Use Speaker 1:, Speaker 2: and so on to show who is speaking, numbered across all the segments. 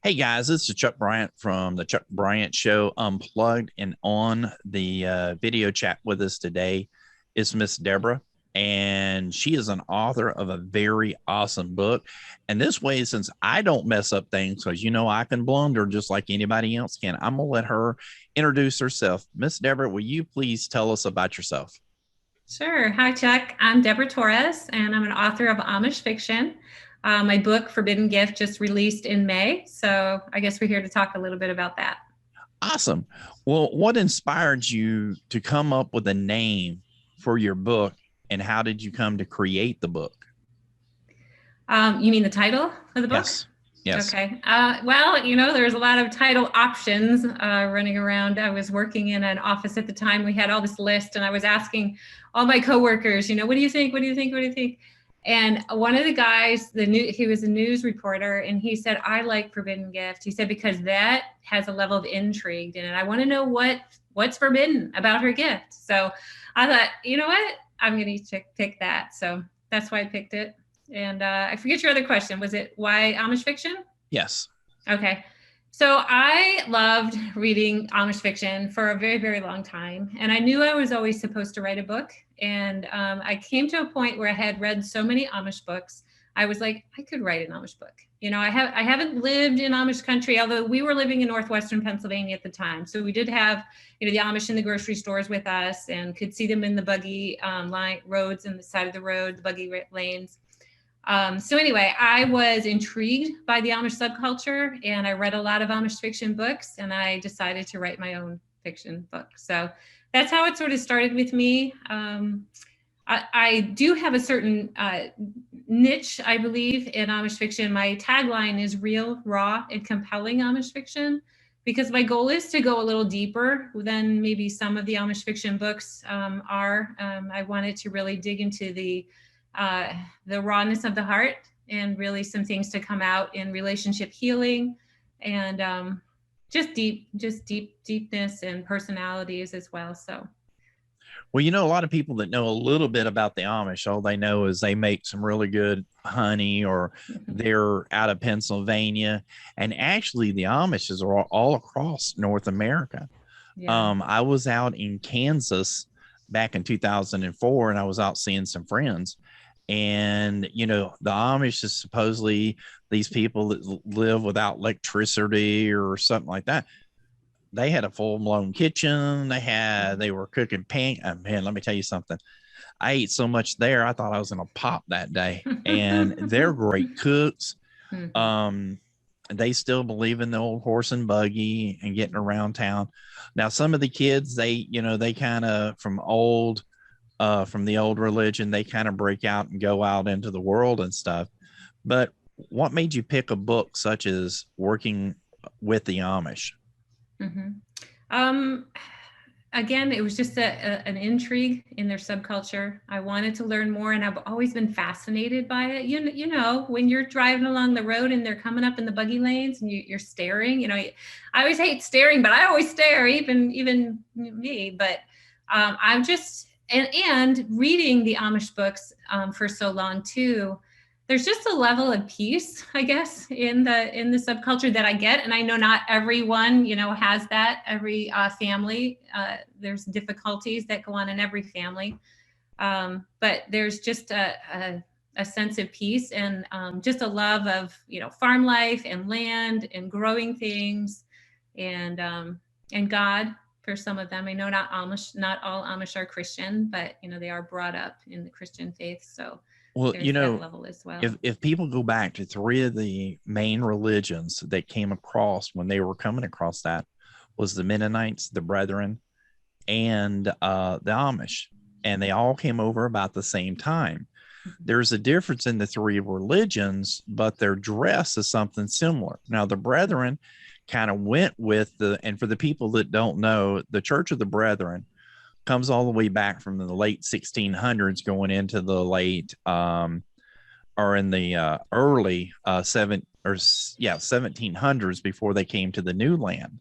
Speaker 1: Hey guys, this is Chuck Bryant from the Chuck Bryant Show Unplugged, and on the video chat with us today is Miss Deborah, and she is an author of a very awesome book. And this way, since I don't mess up things, because I can blunder just like anybody else can, I'm gonna let her introduce herself. Miss Deborah, will you please tell us about yourself?
Speaker 2: Sure. Hi, Chuck. I'm Deborah Torres, and I'm an author of Amish fiction. My book, Forbidden Gift, just released in May. So I guess we're here to talk a little bit about that.
Speaker 1: Awesome. Well, what inspired you to come up with a name for your book, and how did you come to create the book?
Speaker 2: You mean the title of the book?
Speaker 1: Yes. Yes.
Speaker 2: Okay. Well, there's a lot of title options running around. I was working in an office at the time. We had all this list, and I was asking all my coworkers, what do you think? What do you think? What do you think? And one of the guys, he was a news reporter, and he said, "I like Forbidden Gift." He said because that has a level of intrigue in it. I want to know what's forbidden about her gift. So I thought, you know what? I'm going to pick that. So that's why I picked it. And I forget your other question. Was it why Amish fiction?
Speaker 1: Yes.
Speaker 2: Okay. So I loved reading Amish fiction for a very, very long time. And I knew I was always supposed to write a book. And I came to a point where I had read so many Amish books. I was like, I could write an Amish book. I haven't lived in Amish country, although we were living in northwestern Pennsylvania at the time. So we did have, the Amish in the grocery stores with us and could see them in the buggy line roads and the side of the road, the buggy lanes. So anyway, I was intrigued by the Amish subculture, and I read a lot of Amish fiction books, and I decided to write my own fiction book. So that's how it sort of started with me. I do have a certain niche, I believe, in Amish fiction. My tagline is real, raw, and compelling Amish fiction, because my goal is to go a little deeper than maybe some of the Amish fiction books are. I wanted to really dig into the rawness of the heart, and really some things to come out in relationship healing, and deepness and personalities as well. So
Speaker 1: Well, a lot of people that know a little bit about the Amish, all they know is they make some really good honey, or they're out of Pennsylvania. And actually, the Amish is all across North America.
Speaker 2: yeah.
Speaker 1: I was out in Kansas back in 2004, and I was out seeing some friends. And, the Amish is supposedly these people that live without electricity or something like that. They had a full-blown kitchen. They were cooking man, let me tell you something. I ate so much there, I thought I was gonna pop that day. And they're great cooks.
Speaker 2: Mhm.
Speaker 1: um they still believe in the old horse and buggy and getting around town. Now some of the kids, they kind of from the old religion, they kind of break out and go out into the world and stuff. But what made you pick a book such as Working with the Amish?
Speaker 2: Mhm. Um, Again, it was just an intrigue in their subculture. I wanted to learn more, and I've always been fascinated by it. When you're driving along the road and they're coming up in the buggy lanes and you're staring. I always hate staring, but I always stare, even me. But I'm just and reading the Amish books for so long too. There's just a level of peace, I guess, in the subculture that I get, and I know not everyone, has that. Every family, there's difficulties that go on in every family, but there's just a sense of peace, and just a love of farm life and land and growing things, and God. For some of them, I know not all Amish are Christian, but they are brought up in the Christian faith, so
Speaker 1: Well,
Speaker 2: there's that level as well.
Speaker 1: if people go back to three of the main religions that came across when they were coming across, that was the Mennonites, the Brethren, and the Amish, and they all came over about the same time. There's a difference in the three religions, but their dress is something similar. Now, the Brethren kind of went with and for the people that don't know, the Church of the Brethren comes all the way back from the late 1600s going into the late or in the early 1700s, before they came to the new land.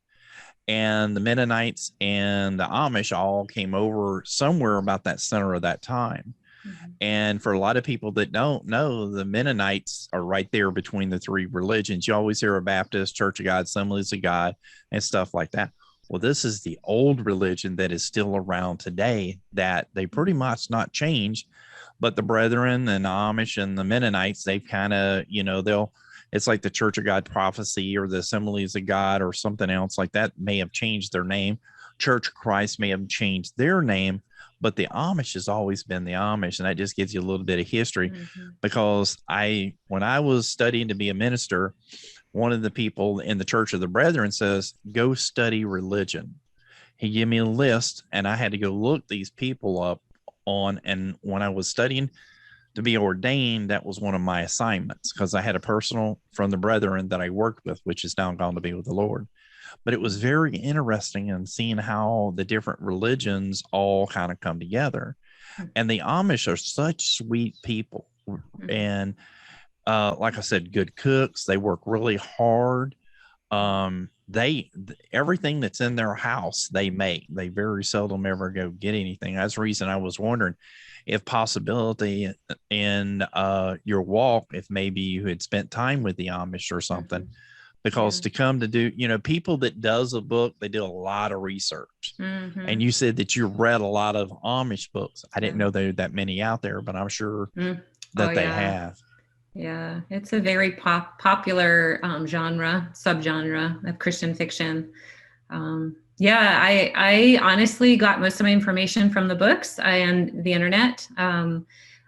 Speaker 1: And the Mennonites and the Amish all came over somewhere about that center of that time.
Speaker 2: Mhm.
Speaker 1: And for a lot of people that don't know, the Mennonites are right there between the three religions. You always hear a Baptist, Church of God, Assemblies of God, and stuff like that. Well, this is the old religion that is still around today that they pretty much not changed. But the Brethren and the Amish and the Mennonites, they've kind of, it's like the Church of God Prophecy or the Assemblies of God or something else like that may have changed their name. Church of Christ may have changed their name, but the Amish has always been the Amish. And that just gives you a little bit of history because when I was studying to be a minister, one of the people in the Church of the Brethren says, go study religion. He gave me a list and I had to go look these people up on. And when I was studying to be ordained, that was one of my assignments because I had a personal from the Brethren that I worked with, which is now gone to be with the Lord. But it was very interesting in seeing how the different religions all kind of come together. And the Amish are such sweet people. And like I said, good cooks. They work really hard. Everything that's in their house, they make. They very seldom ever go get anything. That's the reason I was wondering if possibility in your walk, if maybe you had spent time with the Amish or something. Because to come to do, people that does a book, they do a lot of research. And you said that you read a lot of Amish books. I didn't know there were that many out there, but I'm sure that they have.
Speaker 2: Yeah, it's a very popular subgenre of Christian fiction. I honestly got most of my information from the books and the internet.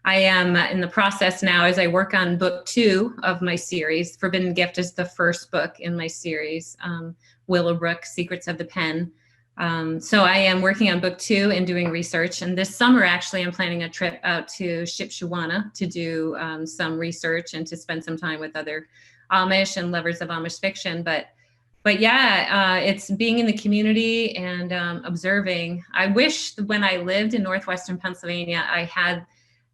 Speaker 2: I am in the process now as I work on book 2 of my series. Forbidden Gift is the first book in my series, Willowbrook, Secrets of the Pen. So I am working on book 2 and doing research. And this summer, actually, I'm planning a trip out to Shipshewana to do some research and to spend some time with other Amish and lovers of Amish fiction. But it's being in the community and observing. I wish when I lived in Northwestern Pennsylvania, I had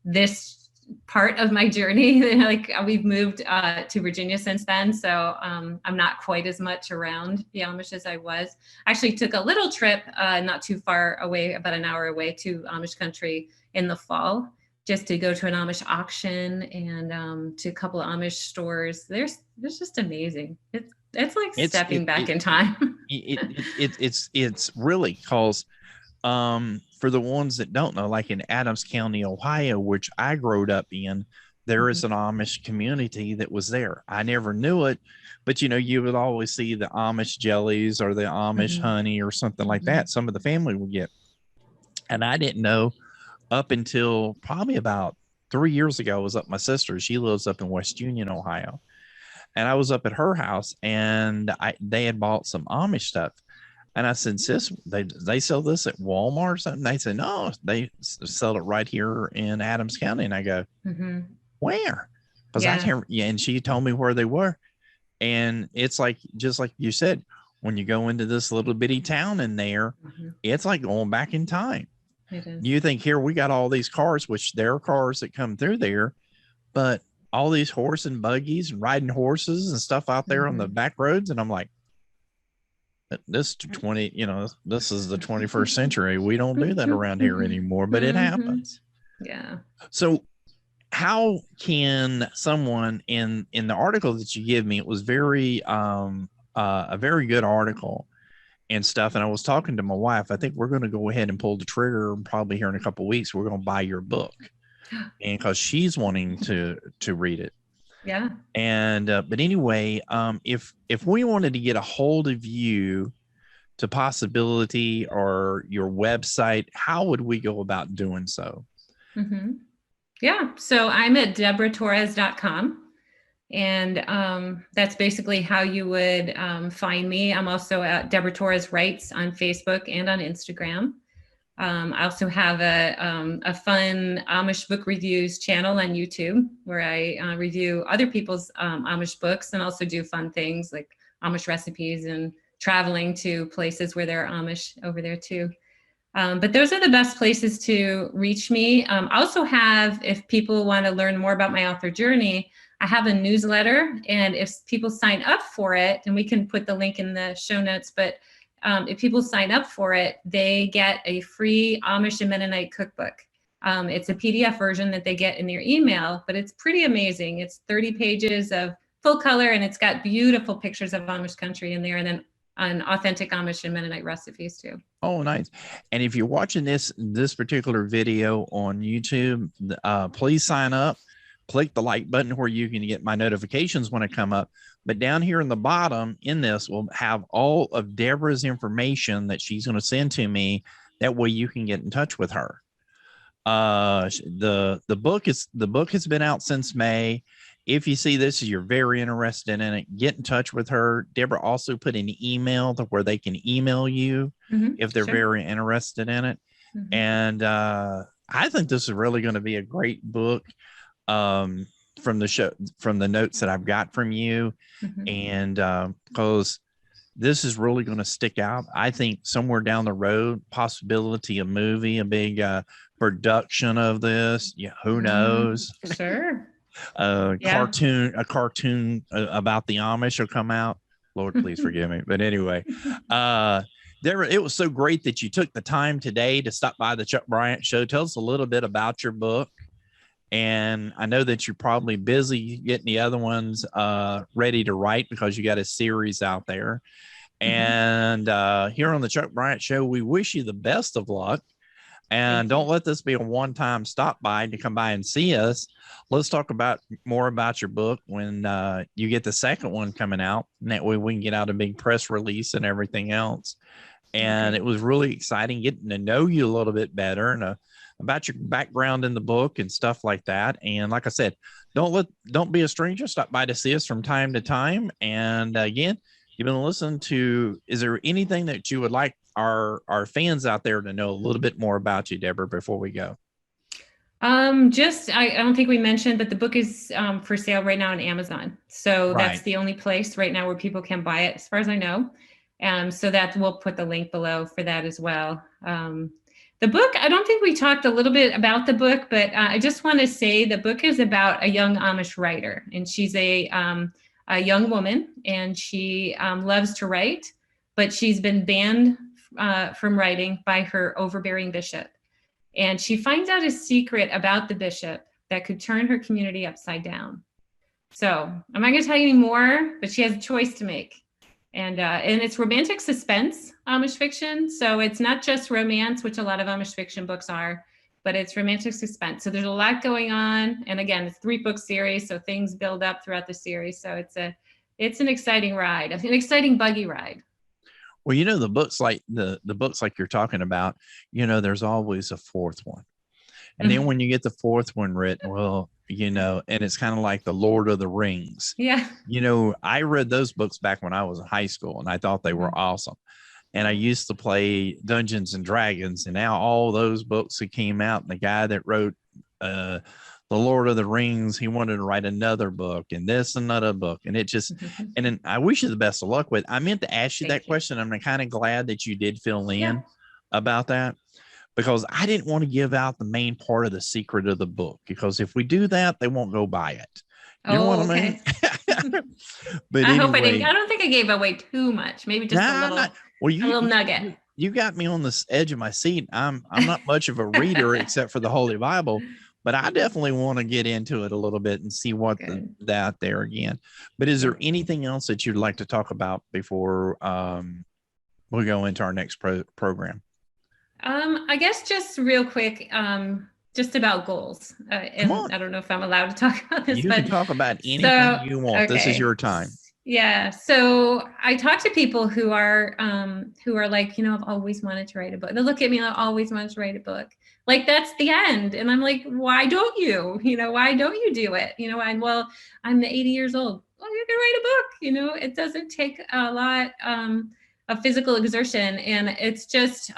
Speaker 2: this part of my journey. Like we've moved to Virginia since then, so I'm not quite as much around the Amish as I was. I actually took a little trip not too far away, about an hour away, to Amish country in the fall, just to go to an Amish auction and to a couple of Amish stores. There's just amazing. It's like stepping back in time.
Speaker 1: It's really because for the ones that don't know, like in Adams County, Ohio, which I grew up in, there is an Amish community that was there. I never knew it, but you would always see the Amish jellies or the Amish honey or something like that. Some of the family would get. And I didn't know up until probably about 3 years ago. I was up at my sister. She lives up in West Union, Ohio. And I was up at her house and they had bought some Amish stuff. And I said, sis, they sell this at Walmart or something? They said, no, they sell it right here in Adams County. And I go, where? Because and she told me where they were. And it's like, just like you said, when you go into this little bitty town in there, it's like going back in time.
Speaker 2: It is.
Speaker 1: You think here we got all these cars, which there are cars that come through there, but all these horse and buggies and riding horses and stuff out there on the back roads. And I'm like, this is the 21st century. We don't do that around here anymore, but it happens.
Speaker 2: Yeah.
Speaker 1: So how can someone in the article that you give me, it was very, a very good article and stuff. And I was talking to my wife, I think we're going to go ahead and pull the trigger probably here in a couple of weeks. We're going to buy your book. And because she's wanting to read it.
Speaker 2: Yeah.
Speaker 1: And but anyway, if we wanted to get a hold of you to Possibility or your website, how would we go about doing so?
Speaker 2: Yeah. So I'm at GuestDebraTorres.com. And that's basically how you would find me. I'm also at Debra Torres Writes on Facebook and on Instagram. I also have a fun Amish book reviews channel on YouTube where I review other people's Amish books and also do fun things like Amish recipes and traveling to places where there are Amish over there too. But those are the best places to reach me. I also have, if people want to learn more about my author journey, I have a newsletter, and if people sign up for it, and we can put the link in the show notes, but if people sign up for it, they get a free Amish and Mennonite cookbook. It's a PDF version that they get in their email, but it's pretty amazing. It's 30 pages of full color, and it's got beautiful pictures of Amish country in there, and then on authentic Amish and Mennonite recipes too.
Speaker 1: Oh, nice. And if you're watching this particular video on YouTube, please sign up. Click the like button where you can get my notifications when I come up. But down here in the bottom in this, we'll have all of Debra's information that she's going to send to me. That way you can get in touch with her. The book has been out since May. If you see this, you're very interested in it, get in touch with her. Debra also put an email to where they can email you if they're very interested in it. And I think this is really going to be a great book from the notes that I've got from you. And because this is really going to stick out. I think somewhere down the road, possibility of movie, a big production of this. Yeah, who knows?
Speaker 2: Sure.
Speaker 1: Cartoon about the Amish will come out. Lord, please forgive me. But anyway, it was so great that you took the time today to stop by the Chuck Bryant Show. Tell us a little bit about your book. And I know that you're probably busy getting the other ones ready to write because you got a series out there. And here on the Chuck Bryant Show, we wish you the best of luck. And don't let this be a one-time stop by to come by and see us. Let's talk more about your book when you get the second one coming out. And that way we can get out a big press release and everything else. And it was really exciting getting to know you a little bit better and about your background in the book and stuff like that. And like I said, don't be a stranger. Stop by to see us from time to time. And again, you've been listening to, is there anything that you would like our fans out there to know a little bit more about you, Debra, before we go?
Speaker 2: I don't think we mentioned, but the book is for sale right now on Amazon. So that's the only place right now where people can buy it, as far as I know. So that we'll put the link below for that as well. The book, I don't think we talked a little bit about the book, but I just want to say the book is about a young Amish writer, and she's a young woman, and she loves to write, but she's been banned from writing by her overbearing bishop. And she finds out a secret about the bishop that could turn her community upside down. So I'm not going to tell you any more, but she has a choice to make. And it's romantic suspense Amish fiction. So it's not just romance, which a lot of Amish fiction books are, but it's romantic suspense. So there's a lot going on. And again, it's a 3-book series, so things build up throughout the series. So it's an exciting ride, an exciting buggy ride.
Speaker 1: Well, the books like the books like you're talking about, there's always a fourth one. And then when you get the fourth one written, well, and it's kind of like the Lord of the Rings.
Speaker 2: Yeah.
Speaker 1: I read those books back when I was in high school, and I thought they were awesome. And I used to play Dungeons and Dragons, and now all those books that came out, and the guy that wrote the Lord of the Rings, he wanted to write another book and another book. And it just, and then I wish you the best of luck with it. I meant to ask you that question. I'm kind of glad that you did fill in about that, because I didn't want to give out the main part of the secret of the book, because if we do that, they won't go buy it. You know what I mean? But
Speaker 2: I hope I didn't. I don't think I gave away too much. Maybe just a little nugget.
Speaker 1: You got me on the edge of my seat. I'm not much of a reader except for the Holy Bible, but I definitely want to get into it a little bit and see what that there again. But is there anything else that you'd like to talk about before we go into our next program?
Speaker 2: I guess just real quick, just about goals. And I don't know if I'm allowed to talk about this.
Speaker 1: You can talk about anything you want. Okay. This is your time.
Speaker 2: Yeah. So I talk to people who are like, I've always wanted to write a book. They look at me, I've always wanted to write a book. Like, that's the end. And I'm like, why don't you? Why don't you do it? I'm 80 years old. Well, you can write a book. It doesn't take a lot of physical exertion. And it's just,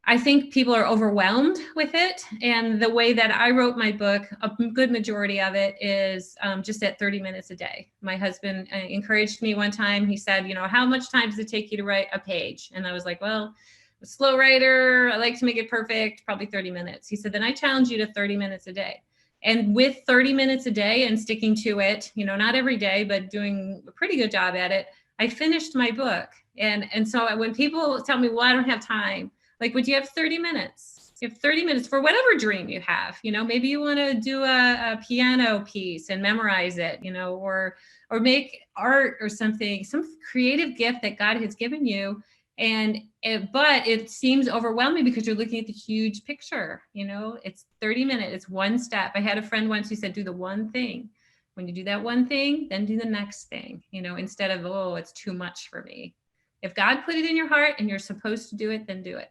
Speaker 2: I think people are overwhelmed with it. And the way that I wrote my book, a good majority of it is just at 30 minutes a day. My husband encouraged me one time. He said, how much time does it take you to write a page? And I was like, well, I'm a slow writer. I like to make it perfect, probably 30 minutes. He said, then I challenge you to 30 minutes a day. And with 30 minutes a day and sticking to it, not every day, but doing a pretty good job at it, I finished my book. And so when people tell me, well, I don't have time, like, would you have 30 minutes? You have 30 minutes for whatever dream you have. Maybe you want to do a piano piece and memorize it, or make art or something, some creative gift that God has given you. But it seems overwhelming because you're looking at the huge picture. It's 30 minutes. It's one step. I had a friend once who said, do the one thing. When you do that one thing, then do the next thing, instead of, oh, it's too much for me. If God put it in your heart and you're supposed to do it, then do it.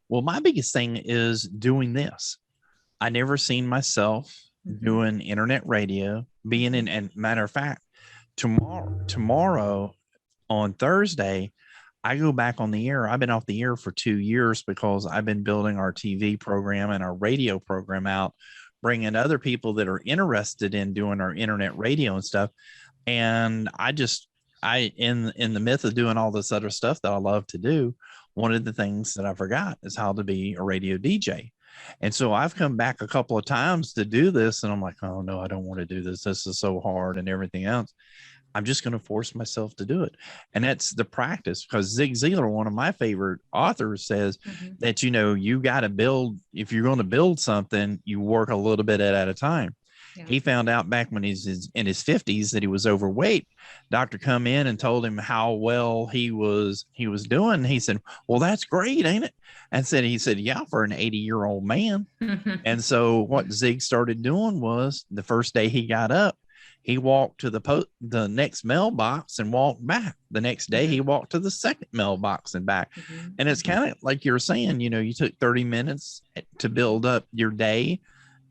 Speaker 1: Well, my biggest thing is doing this. I never seen myself doing internet radio, being in, and matter of fact, tomorrow on Thursday, I go back on the air. I've been off the air for 2 years because I've been building our TV program and our radio program out, bringing other people that are interested in doing our internet radio and stuff. And in the myth of doing all this other stuff that I love to do, one of the things that I forgot is how to be a radio DJ. And so I've come back a couple of times to do this, and I'm like, oh no, I don't want to do this. This is so hard and everything else. I'm just going to force myself to do it. And that's the practice, because Zig Ziglar, one of my favorite authors, says that, you got to build, if you're going to build something, you work a little bit at a time. Yeah. He found out back when he's in his 50s that he was overweight. Doctor come in and told him how well he was doing. He said, well, that's great, ain't it? And he said, yeah, for an 80-year-old man. And so what Zig started doing was, the first day he got up, he walked to the next mailbox and walked back. The next day he walked to the second mailbox and back. And it's kind of like you're saying, you took 30 minutes to build up your day,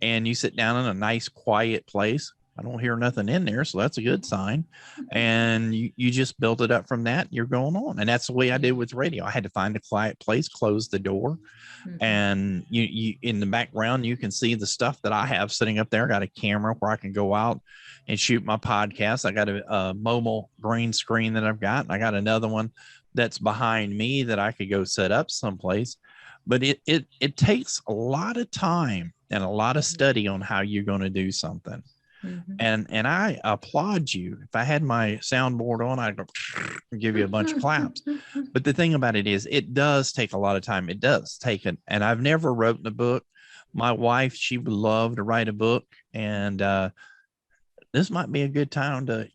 Speaker 1: and you sit down in a nice quiet place. I don't hear nothing in there, so that's a good sign. And you just built it up from that. You're going on. And that's the way I did with radio. I had to find a quiet place, close the door. And you in the background, you can see the stuff that I have sitting up there. I got a camera where I can go out and shoot my podcast. I got a mobile green screen that I've got. And I got another one that's behind me that I could go set up someplace. But it takes a lot of time and a lot of study on how you're going to do something. And I applaud you. If I had my soundboard on, I'd go give you a bunch of claps. But the thing about it is, it does take a lot of time. It does take it. And I've never written a book. My wife, she would love to write a book. And this might be a good time to,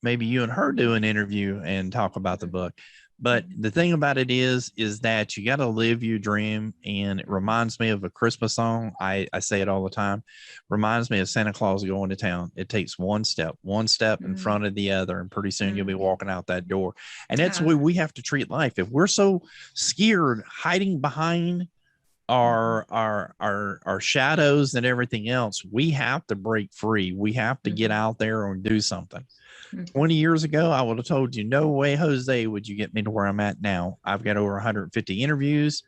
Speaker 1: maybe you and her do an interview and talk about the book. But the thing about it is that you got to live your dream. And it reminds me of a Christmas song. I say it all the time. Reminds me of Santa Claus going to town. It takes one step in front of the other. And pretty soon you'll be walking out that door. And that's the way we have to treat life. If we're so scared, hiding behind our shadows and everything else, we have to break free. We have to get out there and do something. 20 years ago, I would have told you, no way, Jose, would you get me to where I'm at now. I've got over 150 interviews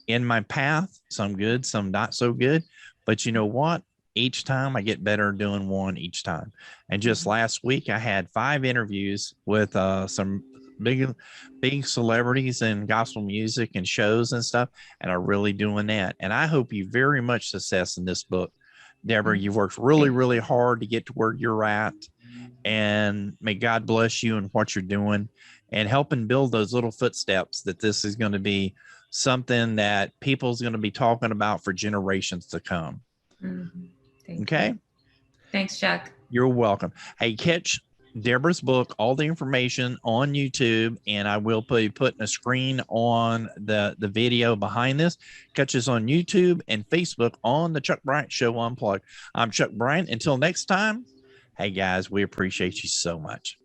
Speaker 1: in my path, some good, some not so good. But you know what? Each time I get better doing one each time. And just last week, I had 5 interviews with some big celebrities in gospel music and shows and stuff. And I'm really doing that. And I hope you very much success in this book. Deborah, you've worked really, really hard to get to where you're at. And may God bless you and what you're doing, and helping build those little footsteps that this is going to be something that people's going to be talking about for generations to come. Okay.
Speaker 2: Thanks, Chuck.
Speaker 1: You're welcome. Hey, catch Deborah's book, all the information on YouTube, and I will be putting a screen on the video behind this. Catch us on YouTube and Facebook on the Chuck Bryant Show Unplugged. I'm Chuck Bryant. Until next time. Hey guys, we appreciate you so much.